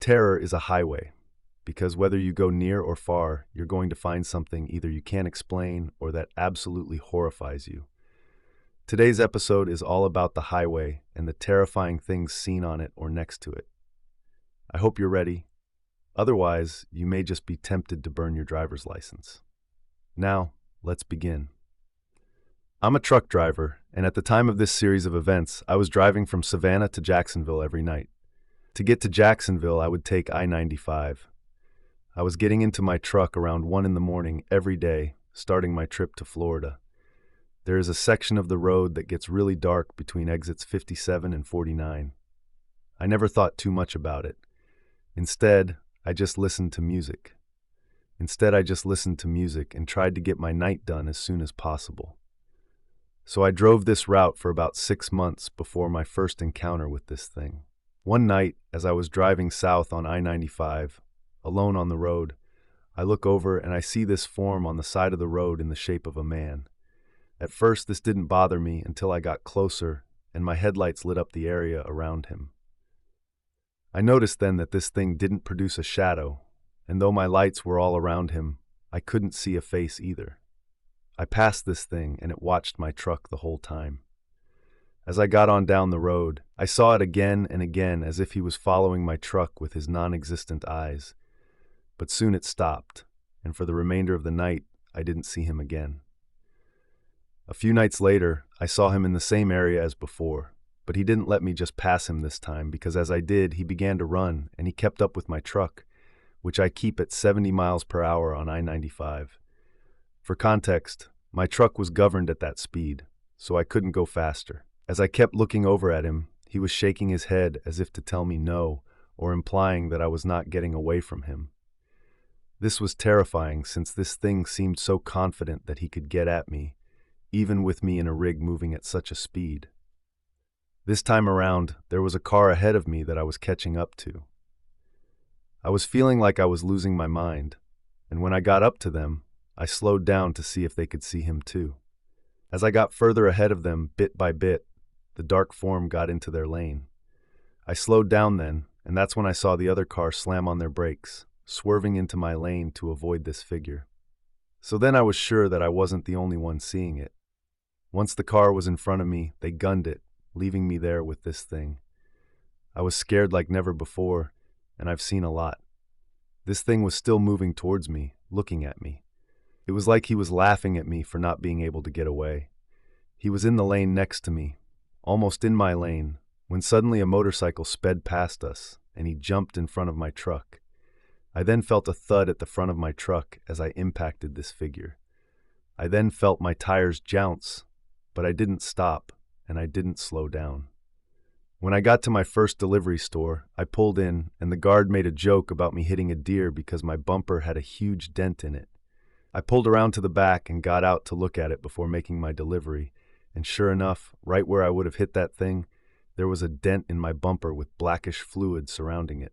Terror is a highway, because whether you go near or far, you're going to find something either you can't explain or that absolutely horrifies you. Today's episode is all about the highway and the terrifying things seen on it or next to it. I hope you're ready. Otherwise, you may just be tempted to burn your driver's license. Now, let's begin. I'm a truck driver, and at the time of this series of events, I was driving from Savannah to Jacksonville every night. To get to Jacksonville, I would take I-95. I was getting into my truck around 1 in the morning every day, starting my trip to Florida. There is a section of the road that gets really dark between exits 57 and 49. I never thought too much about it. Instead, I just listened to music. and tried to get my night done as soon as possible. So I drove this route for about 6 months before my first encounter with this thing. One night, as I was driving south on I-95, alone on the road, I look over and I see this form on the side of the road in the shape of a man. At first, this didn't bother me until I got closer and my headlights lit up the area around him. I noticed then that this thing didn't produce a shadow, and though my lights were all around him, I couldn't see a face either. I passed this thing and it watched my truck the whole time. As I got on down the road, I saw it again and again as if he was following my truck with his non-existent eyes. But soon it stopped, and for the remainder of the night, I didn't see him again. A few nights later, I saw him in the same area as before, but he didn't let me just pass him this time because as I did, he began to run and he kept up with my truck, which I keep at 70 miles per hour on I-95. For context, my truck was governed at that speed, so I couldn't go faster. As I kept looking over at him, he was shaking his head as if to tell me no, or implying that I was not getting away from him. This was terrifying since this thing seemed so confident that he could get at me, even with me in a rig moving at such a speed. This time around, there was a car ahead of me that I was catching up to. I was feeling like I was losing my mind, and when I got up to them, I slowed down to see if they could see him too. As I got further ahead of them, bit by bit, the dark form got into their lane. I slowed down then, and that's when I saw the other car slam on their brakes, swerving into my lane to avoid this figure. So then I was sure that I wasn't the only one seeing it. Once the car was in front of me, they gunned it, leaving me there with this thing. I was scared like never before, and I've seen a lot. This thing was still moving towards me, looking at me. It was like he was laughing at me for not being able to get away. He was in the lane next to me, almost in my lane, when suddenly a motorcycle sped past us, and he jumped in front of my truck. I then felt a thud at the front of my truck as I impacted this figure. I then felt my tires jounce, but I didn't stop, and I didn't slow down. When I got to my first delivery store, I pulled in, and the guard made a joke about me hitting a deer because my bumper had a huge dent in it. I pulled around to the back and got out to look at it before making my delivery, and sure enough, right where I would have hit that thing, there was a dent in my bumper with blackish fluid surrounding it.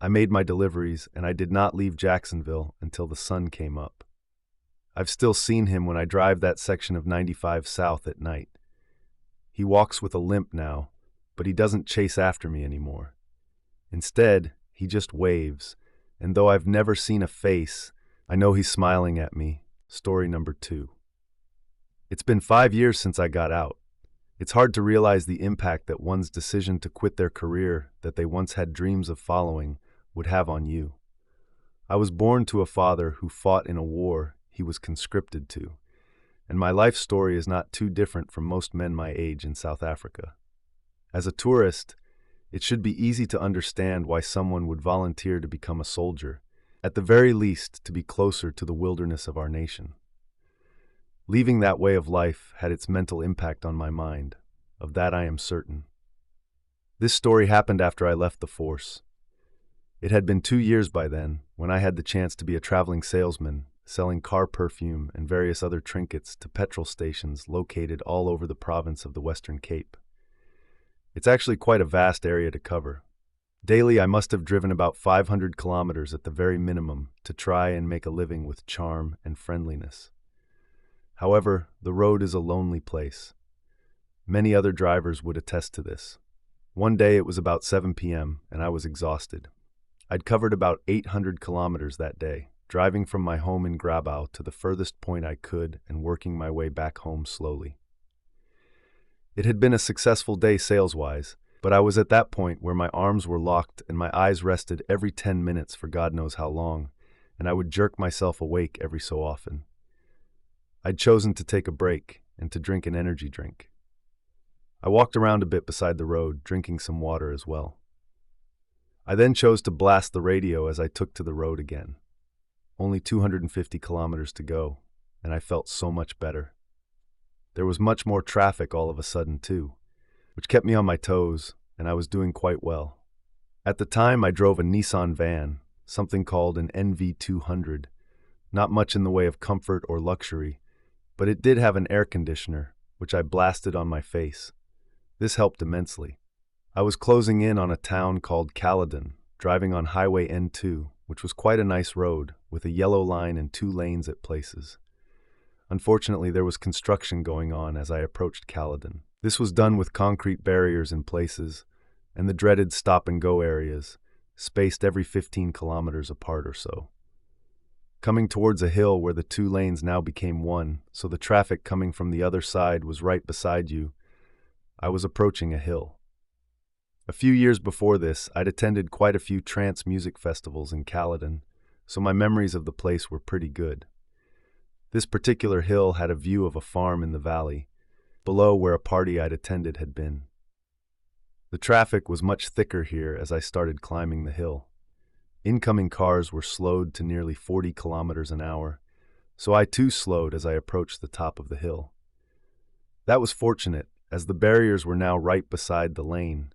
I made my deliveries, and I did not leave Jacksonville until the sun came up. I've still seen him when I drive that section of 95 south at night. He walks with a limp now, but he doesn't chase after me anymore. Instead, he just waves, and though I've never seen a face, I know he's smiling at me. Story number 2. It's been 5 years since I got out. It's hard to realize the impact that one's decision to quit their career that they once had dreams of following would have on you. I was born to a father who fought in a war he was conscripted to, and my life story is not too different from most men my age in South Africa. As a tourist, it should be easy to understand why someone would volunteer to become a soldier, at the very least to be closer to the wilderness of our nation. Leaving that way of life had its mental impact on my mind. Of that I am certain. This story happened after I left the force. It had been 2 years by then when I had the chance to be a traveling salesman, selling car perfume and various other trinkets to petrol stations located all over the province of the Western Cape. It's actually quite a vast area to cover. Daily, I must have driven about 500 kilometers at the very minimum to try and make a living with charm and friendliness. However, the road is a lonely place. Many other drivers would attest to this. One day it was about 7 p.m. and I was exhausted. I'd covered about 800 kilometers that day, driving from my home in Grabau to the furthest point I could and working my way back home slowly. It had been a successful day sales-wise, but I was at that point where my arms were locked and my eyes rested every 10 minutes for God knows how long, and I would jerk myself awake every so often. I'd chosen to take a break and to drink an energy drink. I walked around a bit beside the road, drinking some water as well. I then chose to blast the radio as I took to the road again. Only 250 kilometers to go, and I felt so much better. There was much more traffic all of a sudden too, which kept me on my toes, and I was doing quite well. At the time, I drove a Nissan van, something called an NV200, not much in the way of comfort or luxury, but it did have an air conditioner, which I blasted on my face. This helped immensely. I was closing in on a town called Caledon, driving on Highway N2, which was quite a nice road, with a yellow line and 2 lanes at places. Unfortunately, there was construction going on as I approached Caledon. This was done with concrete barriers in places, and the dreaded stop-and-go areas, spaced every 15 kilometers apart or so. Coming towards a hill where the 2 lanes now became one, so the traffic coming from the other side was right beside you, I was approaching a hill. A few years before this, I'd attended quite a few trance music festivals in Caledon, so my memories of the place were pretty good. This particular hill had a view of a farm in the valley, below where a party I'd attended had been. The traffic was much thicker here as I started climbing the hill. Incoming cars were slowed to nearly 40 kilometers an hour, so I too slowed as I approached the top of the hill. That was fortunate, as the barriers were now right beside the lane,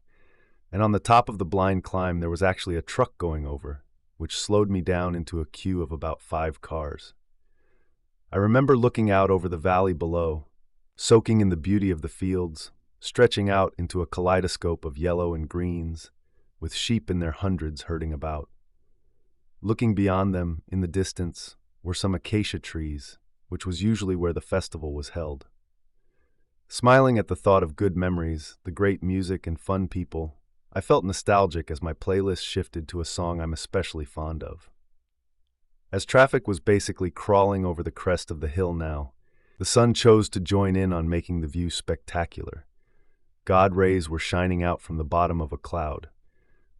and on the top of the blind climb there was actually a truck going over, which slowed me down into a queue of about 5 cars. I remember looking out over the valley below, soaking in the beauty of the fields, stretching out into a kaleidoscope of yellow and greens, with sheep in their hundreds herding about. Looking beyond them, in the distance, were some acacia trees, which was usually where the festival was held. Smiling at the thought of good memories, the great music and fun people, I felt nostalgic as my playlist shifted to a song I'm especially fond of. As traffic was basically crawling over the crest of the hill now, the sun chose to join in on making the view spectacular. God rays were shining out from the bottom of a cloud.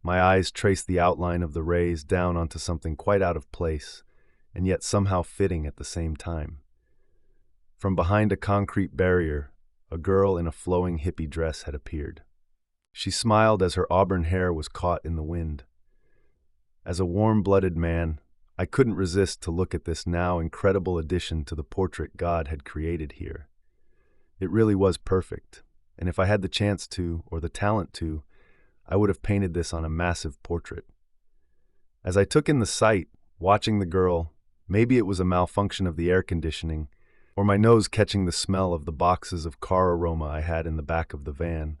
My eyes traced the outline of the rays down onto something quite out of place, and yet somehow fitting at the same time. From behind a concrete barrier, a girl in a flowing hippie dress had appeared. She smiled as her auburn hair was caught in the wind. As a warm-blooded man, I couldn't resist to look at this now incredible addition to the portrait God had created here. It really was perfect, and if I had the chance to, or the talent to, I would have painted this on a massive portrait. As I took in the sight, watching the girl, maybe it was a malfunction of the air conditioning, or my nose catching the smell of the boxes of car aroma I had in the back of the van,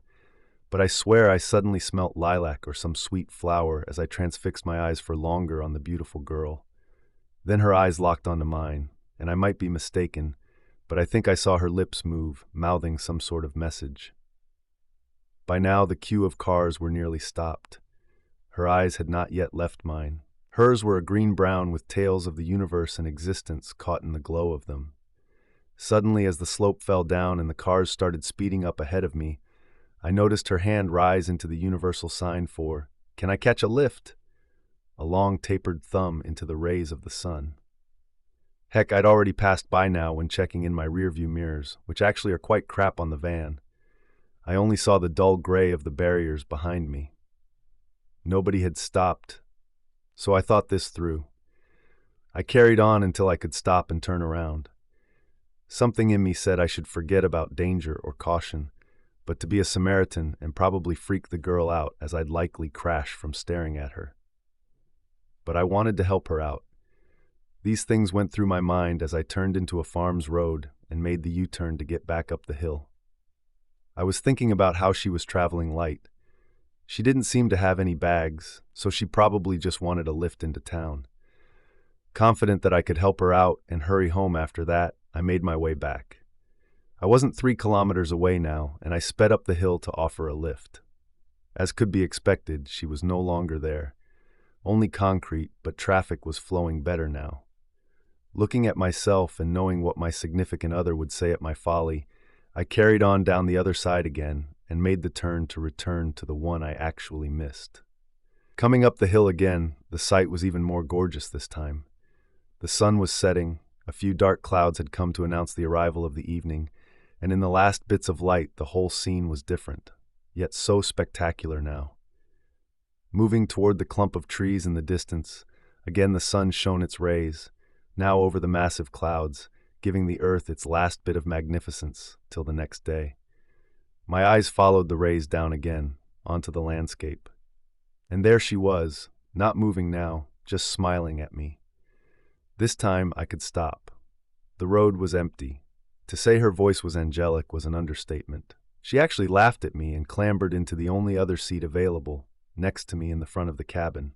but I swear I suddenly smelt lilac or some sweet flower as I transfixed my eyes for longer on the beautiful girl. Then her eyes locked onto mine, and I might be mistaken, but I think I saw her lips move, mouthing some sort of message. By now the queue of cars were nearly stopped. Her eyes had not yet left mine. Hers were a green-brown with tales of the universe and existence caught in the glow of them. Suddenly, as the slope fell down and the cars started speeding up ahead of me, I noticed her hand rise into the universal sign for, "Can I catch a lift?" A long tapered thumb into the rays of the sun. Heck, I'd already passed by now when checking in my rearview mirrors, which actually are quite crap on the van. I only saw the dull gray of the barriers behind me. Nobody had stopped, so I thought this through. I carried on until I could stop and turn around. Something in me said I should forget about danger or caution, but to be a Samaritan and probably freak the girl out as I'd likely crash from staring at her. But I wanted to help her out. These things went through my mind as I turned into a farm's road and made the U-turn to get back up the hill. I was thinking about how she was traveling light. She didn't seem to have any bags, so she probably just wanted a lift into town. Confident that I could help her out and hurry home after that, I made my way back. I wasn't 3 kilometers away now, and I sped up the hill to offer a lift. As could be expected, she was no longer there. Only concrete, but traffic was flowing better now. Looking at myself and knowing what my significant other would say at my folly, I carried on down the other side again and made the turn to return to the one I actually missed. Coming up the hill again, the sight was even more gorgeous this time. The sun was setting, a few dark clouds had come to announce the arrival of the evening, and in the last bits of light the whole scene was different, yet so spectacular now. Moving toward the clump of trees in the distance, again the sun shone its rays, now over the massive clouds, giving the earth its last bit of magnificence till the next day. My eyes followed the rays down again, onto the landscape. And there she was, not moving now, just smiling at me. This time I could stop. The road was empty. To say her voice was angelic was an understatement. She actually laughed at me and clambered into the only other seat available, next to me in the front of the cabin.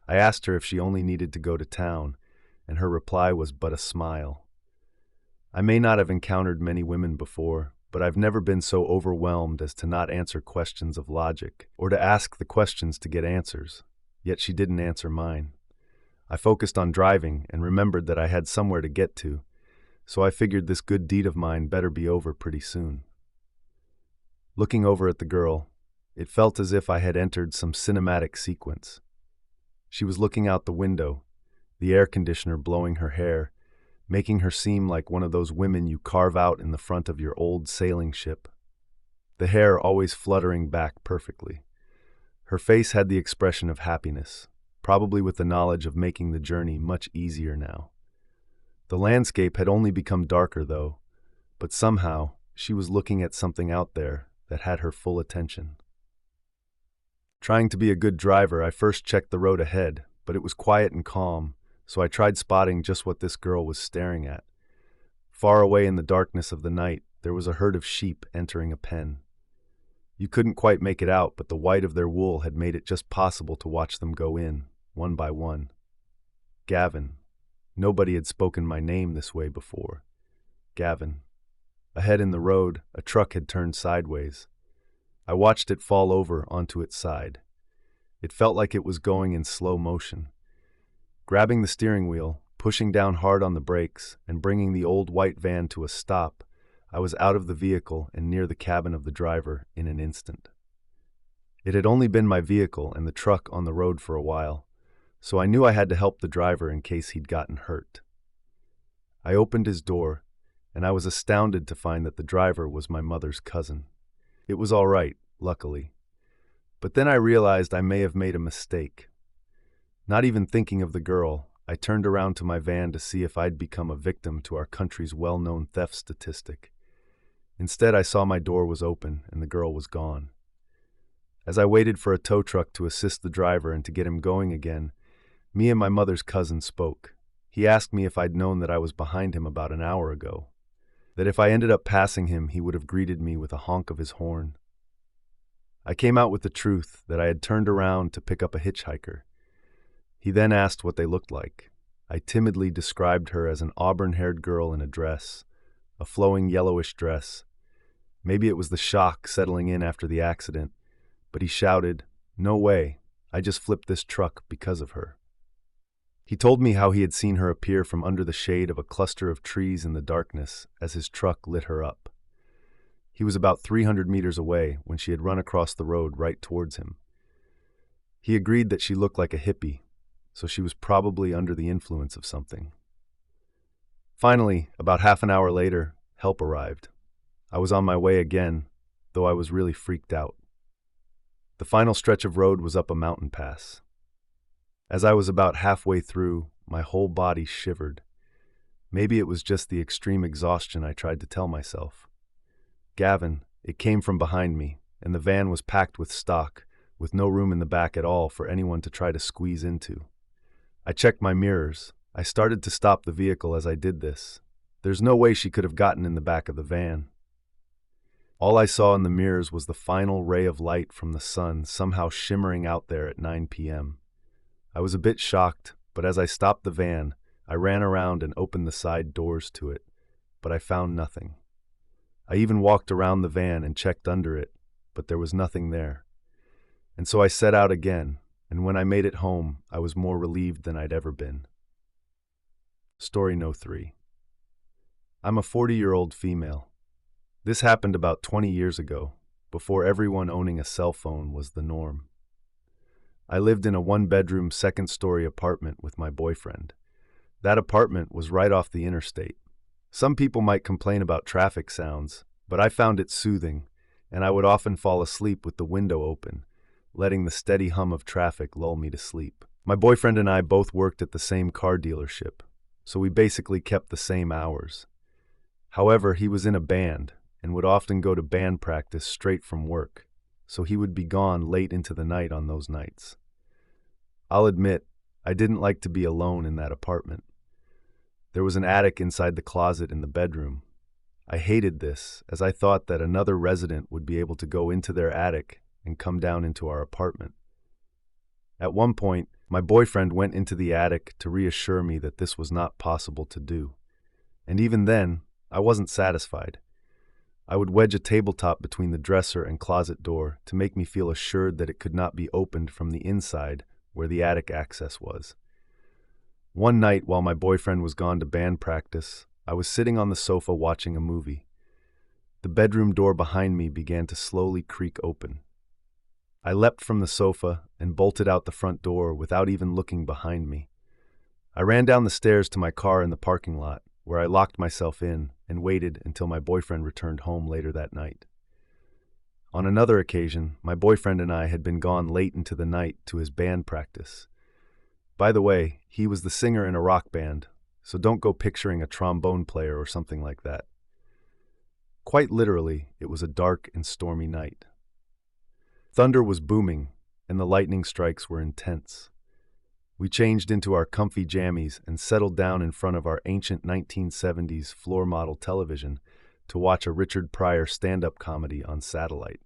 I asked her if she only needed to go to town, and her reply was but a smile. I may not have encountered many women before, but I've never been so overwhelmed as to not answer questions of logic, or to ask the questions to get answers, yet she didn't answer mine. I focused on driving and remembered that I had somewhere to get to, so I figured this good deed of mine better be over pretty soon. Looking over at the girl, it felt as if I had entered some cinematic sequence. She was looking out the window, the air conditioner blowing her hair, making her seem like one of those women you carve out in the front of your old sailing ship. The hair always fluttering back perfectly. Her face had the expression of happiness, probably with the knowledge of making the journey much easier now. The landscape had only become darker, though, but somehow she was looking at something out there that had her full attention. Trying to be a good driver, I first checked the road ahead, but it was quiet and calm, so I tried spotting just what this girl was staring at. Far away in the darkness of the night, there was a herd of sheep entering a pen. You couldn't quite make it out, but the white of their wool had made it just possible to watch them go in, one by one. Gavin. Nobody had spoken my name this way before. Gavin. Ahead in the road, a truck had turned sideways. I watched it fall over onto its side. It felt like it was going in slow motion. Grabbing the steering wheel, pushing down hard on the brakes, and bringing the old white van to a stop, I was out of the vehicle and near the cabin of the driver in an instant. It had only been my vehicle and the truck on the road for a while, so I knew I had to help the driver in case he'd gotten hurt. I opened his door, and I was astounded to find that the driver was my mother's cousin. It was all right, luckily. But then I realized I may have made a mistake. Not even thinking of the girl, I turned around to my van to see if I'd become a victim to our country's well-known theft statistic. Instead, I saw my door was open and the girl was gone. As I waited for a tow truck to assist the driver and to get him going again, me and my mother's cousin spoke. He asked me if I'd known that I was behind him about an hour ago, that if I ended up passing him, he would have greeted me with a honk of his horn. I came out with the truth that I had turned around to pick up a hitchhiker. He then asked what they looked like. I timidly described her as an auburn-haired girl in a dress, a flowing yellowish dress. Maybe it was the shock settling in after the accident, but he shouted, "No way, I just flipped this truck because of her." He told me how he had seen her appear from under the shade of a cluster of trees in the darkness as his truck lit her up. He was about 300 meters away when she had run across the road right towards him. He agreed that she looked like a hippie, so she was probably under the influence of something. Finally, about half an hour later, help arrived. I was on my way again, though I was really freaked out. The final stretch of road was up a mountain pass. As I was about halfway through, my whole body shivered. Maybe it was just the extreme exhaustion I tried to tell myself. Gavin, it came from behind me, and the van was packed with stock, with no room in the back at all for anyone to try to squeeze into. I checked my mirrors. I started to stop the vehicle as I did this. There's no way she could have gotten in the back of the van. All I saw in the mirrors was the final ray of light from the sun somehow shimmering out there at 9 p.m. I was a bit shocked, but as I stopped the van, I ran around and opened the side doors to it, but I found nothing. I even walked around the van and checked under it, but there was nothing there. And so I set out again, and when I made it home, I was more relieved than I'd ever been. Story No. 3. I'm a 40-year-old female. This happened about 20 years ago, before everyone owning a cell phone was the norm. I lived in a one-bedroom, second-story apartment with my boyfriend. That apartment was right off the interstate. Some people might complain about traffic sounds, but I found it soothing, and I would often fall asleep with the window open, letting the steady hum of traffic lull me to sleep. My boyfriend and I both worked at the same car dealership, so we basically kept the same hours. However, he was in a band and would often go to band practice straight from work, so he would be gone late into the night on those nights. I'll admit, I didn't like to be alone in that apartment. There was an attic inside the closet in the bedroom. I hated this, as I thought that another resident would be able to go into their attic and come down into our apartment. At one point, my boyfriend went into the attic to reassure me that this was not possible to do. And even then, I wasn't satisfied. I would wedge a tabletop between the dresser and closet door to make me feel assured that it could not be opened from the inside where the attic access was. One night while my boyfriend was gone to band practice, I was sitting on the sofa watching a movie. The bedroom door behind me began to slowly creak open. I leapt from the sofa and bolted out the front door without even looking behind me. I ran down the stairs to my car in the parking lot, where I locked myself in and waited until my boyfriend returned home later that night. On another occasion, my boyfriend and I had been gone late into the night to his band practice. By the way, he was the singer in a rock band, so don't go picturing a trombone player or something like that. Quite literally, it was a dark and stormy night. Thunder was booming, and the lightning strikes were intense. We changed into our comfy jammies and settled down in front of our ancient 1970s floor model television to watch a Richard Pryor stand-up comedy on satellite.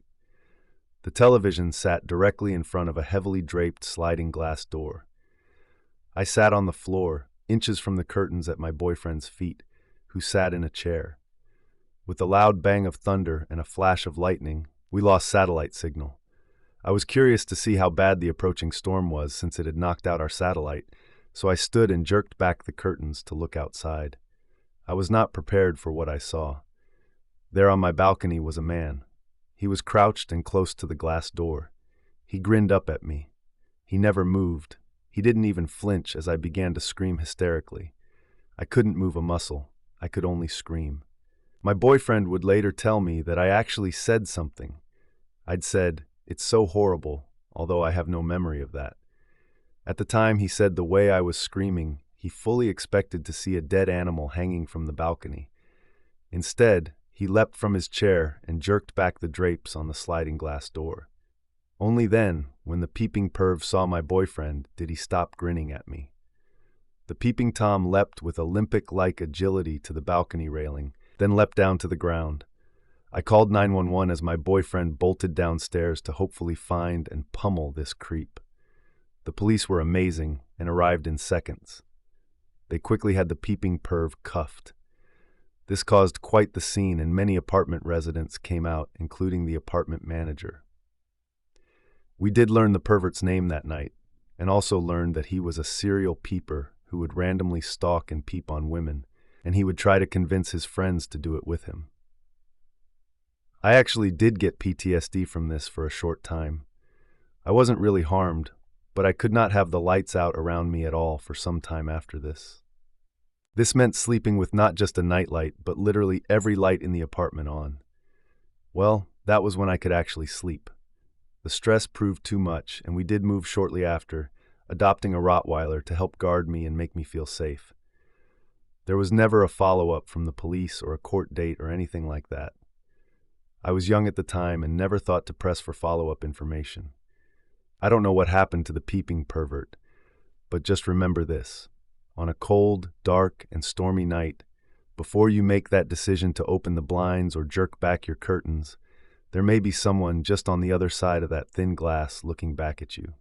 The television sat directly in front of a heavily draped sliding glass door. I sat on the floor, inches from the curtains at my boyfriend's feet, who sat in a chair. With a loud bang of thunder and a flash of lightning, we lost satellite signal. I was curious to see how bad the approaching storm was since it had knocked out our satellite, so I stood and jerked back the curtains to look outside. I was not prepared for what I saw. There on my balcony was a man. He was crouched and close to the glass door. He grinned up at me. He never moved. He didn't even flinch as I began to scream hysterically. I couldn't move a muscle. I could only scream. My boyfriend would later tell me that I actually said something. I'd said, "It's so horrible," although I have no memory of that. At the time, he said the way I was screaming, he fully expected to see a dead animal hanging from the balcony. Instead, he leapt from his chair and jerked back the drapes on the sliding glass door. Only then, when the peeping perv saw my boyfriend, did he stop grinning at me. The peeping Tom leapt with Olympic-like agility to the balcony railing, then leapt down to the ground. I called 911 as my boyfriend bolted downstairs to hopefully find and pummel this creep. The police were amazing and arrived in seconds. They quickly had the peeping perv cuffed. This caused quite the scene, and many apartment residents came out, including the apartment manager. We did learn the pervert's name that night, and also learned that he was a serial peeper who would randomly stalk and peep on women, and he would try to convince his friends to do it with him. I actually did get PTSD from this for a short time. I wasn't really harmed, but I could not have the lights out around me at all for some time after this. This meant sleeping with not just a nightlight, but literally every light in the apartment on. Well, that was when I could actually sleep. The stress proved too much, and we did move shortly after, adopting a Rottweiler to help guard me and make me feel safe. There was never a follow-up from the police or a court date or anything like that. I was young at the time and never thought to press for follow-up information. I don't know what happened to the peeping pervert, but just remember this. On a cold, dark, and stormy night, before you make that decision to open the blinds or jerk back your curtains, there may be someone just on the other side of that thin glass looking back at you.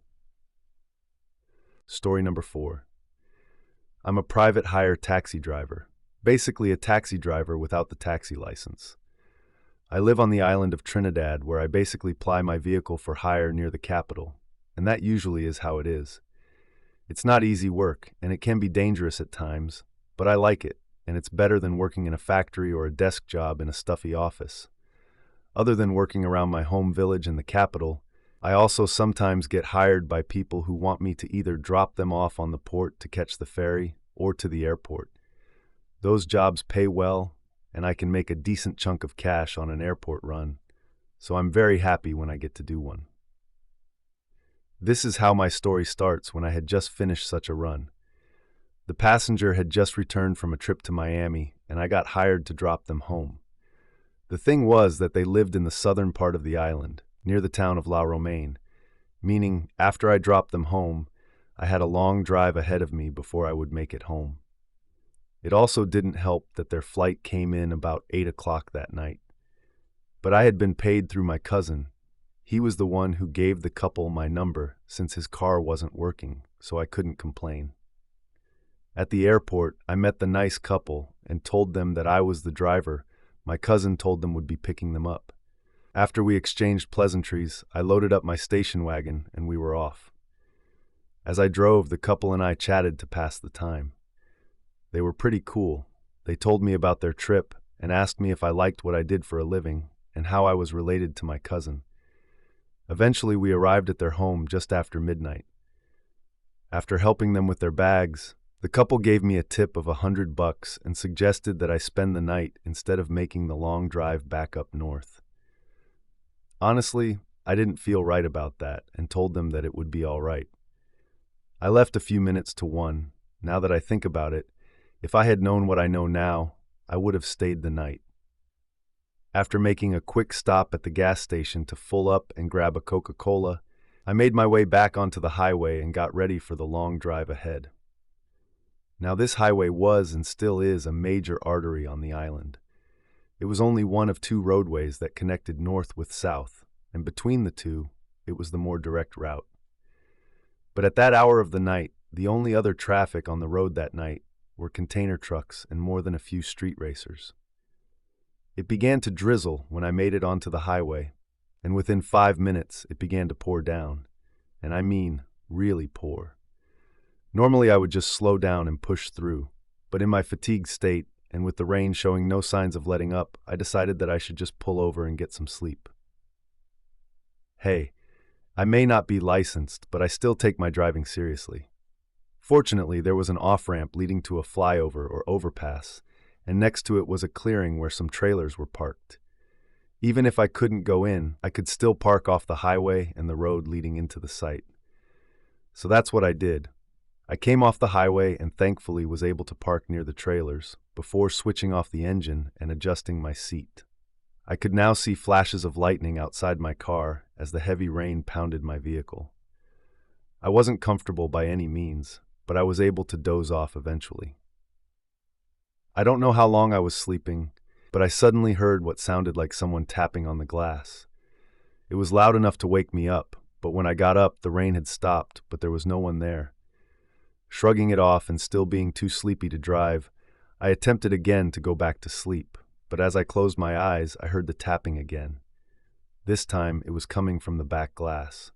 Story number 4. I'm a private hire taxi driver, basically a taxi driver without the taxi license. I live on the island of Trinidad, where I basically ply my vehicle for hire near the capital, and that usually is how it is. It's not easy work, and it can be dangerous at times, but I like it, and it's better than working in a factory or a desk job in a stuffy office. Other than working around my home village in the capital, I also sometimes get hired by people who want me to either drop them off on the port to catch the ferry or to the airport. Those jobs pay well, and I can make a decent chunk of cash on an airport run, so I'm very happy when I get to do one. This is how my story starts when I had just finished such a run. The passenger had just returned from a trip to Miami, and I got hired to drop them home. The thing was that they lived in the southern part of the island, near the town of La Romaine, meaning after I dropped them home, I had a long drive ahead of me before I would make it home. It also didn't help that their flight came in about 8 o'clock that night. But I had been paid through my cousin. He was the one who gave the couple my number since his car wasn't working, so I couldn't complain. At the airport, I met the nice couple and told them that I was the driver my cousin told them would be picking them up. After we exchanged pleasantries, I loaded up my station wagon and we were off. As I drove, the couple and I chatted to pass the time. They were pretty cool. They told me about their trip and asked me if I liked what I did for a living and how I was related to my cousin. Eventually, we arrived at their home just after midnight. After helping them with their bags, the couple gave me a tip of $100 and suggested that I spend the night instead of making the long drive back up north. Honestly, I didn't feel right about that and told them that it would be all right. I left a few minutes to 1. Now that I think about it, if I had known what I know now, I would have stayed the night. After making a quick stop at the gas station to fill up and grab a Coca-Cola, I made my way back onto the highway and got ready for the long drive ahead. Now, this highway was and still is a major artery on the island. It was only one of 2 roadways that connected north with south, and between the two, it was the more direct route. But at that hour of the night, the only other traffic on the road that night were container trucks and more than a few street racers. It began to drizzle when I made it onto the highway, and within 5 minutes it began to pour down, and I mean really pour. Normally I would just slow down and push through, but in my fatigued state, and with the rain showing no signs of letting up, I decided that I should just pull over and get some sleep. Hey, I may not be licensed, but I still take my driving seriously. Fortunately, there was an off-ramp leading to a flyover or overpass, and next to it was a clearing where some trailers were parked. Even if I couldn't go in, I could still park off the highway and the road leading into the site. So that's what I did. I came off the highway and thankfully was able to park near the trailers before switching off the engine and adjusting my seat. I could now see flashes of lightning outside my car as the heavy rain pounded my vehicle. I wasn't comfortable by any means, but I was able to doze off eventually. I don't know how long I was sleeping, but I suddenly heard what sounded like someone tapping on the glass. It was loud enough to wake me up, but when I got up, the rain had stopped, but there was no one there. Shrugging it off and still being too sleepy to drive, I attempted again to go back to sleep, but as I closed my eyes, I heard the tapping again. This time, it was coming from the back glass.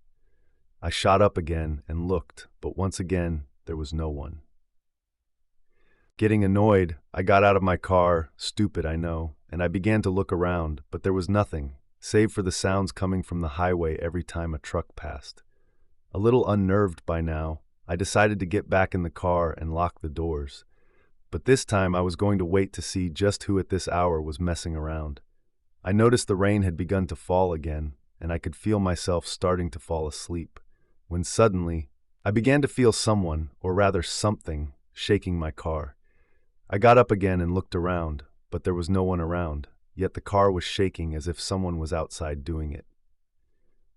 I shot up again and looked, but once again, there was no one. Getting annoyed, I got out of my car, stupid I know, and I began to look around, but there was nothing, save for the sounds coming from the highway every time a truck passed. A little unnerved by now, I decided to get back in the car and lock the doors. But this time I was going to wait to see just who at this hour was messing around. I noticed the rain had begun to fall again, and I could feel myself starting to fall asleep, when suddenly I began to feel someone, or rather something, shaking my car. I got up again and looked around, but there was no one around, yet the car was shaking as if someone was outside doing it.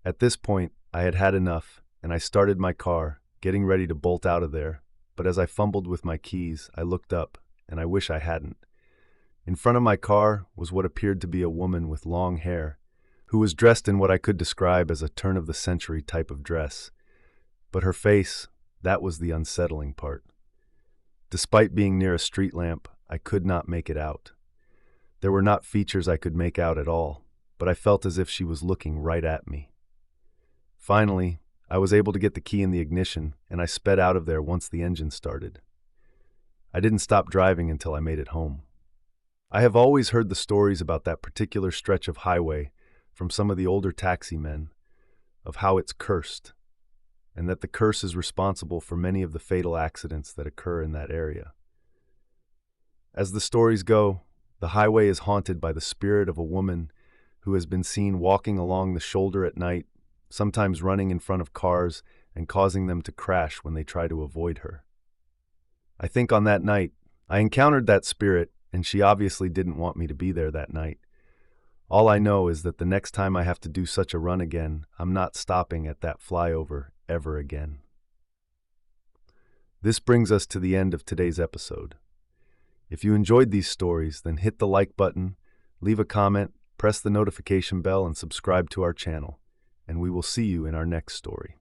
At this point, I had had enough, and I started my car, getting ready to bolt out of there, but as I fumbled with my keys, I looked up, and I wish I hadn't. In front of my car was what appeared to be a woman with long hair, who was dressed in what I could describe as a turn-of-the-century type of dress. But her face, that was the unsettling part. Despite being near a street lamp, I could not make it out. There were not features I could make out at all, but I felt as if she was looking right at me. Finally, I was able to get the key in the ignition, and I sped out of there once the engine started. I didn't stop driving until I made it home. I have always heard the stories about that particular stretch of highway from some of the older taxi men, of how it's cursed, and that the curse is responsible for many of the fatal accidents that occur in that area. As the stories go, the highway is haunted by the spirit of a woman who has been seen walking along the shoulder at night, sometimes running in front of cars and causing them to crash when they try to avoid her. I think on that night, I encountered that spirit, and she obviously didn't want me to be there that night. All I know is that the next time I have to do such a run again, I'm not stopping at that flyover ever again. This brings us to the end of today's episode. If you enjoyed these stories, then hit the like button, leave a comment, press the notification bell, and subscribe to our channel, and we will see you in our next story.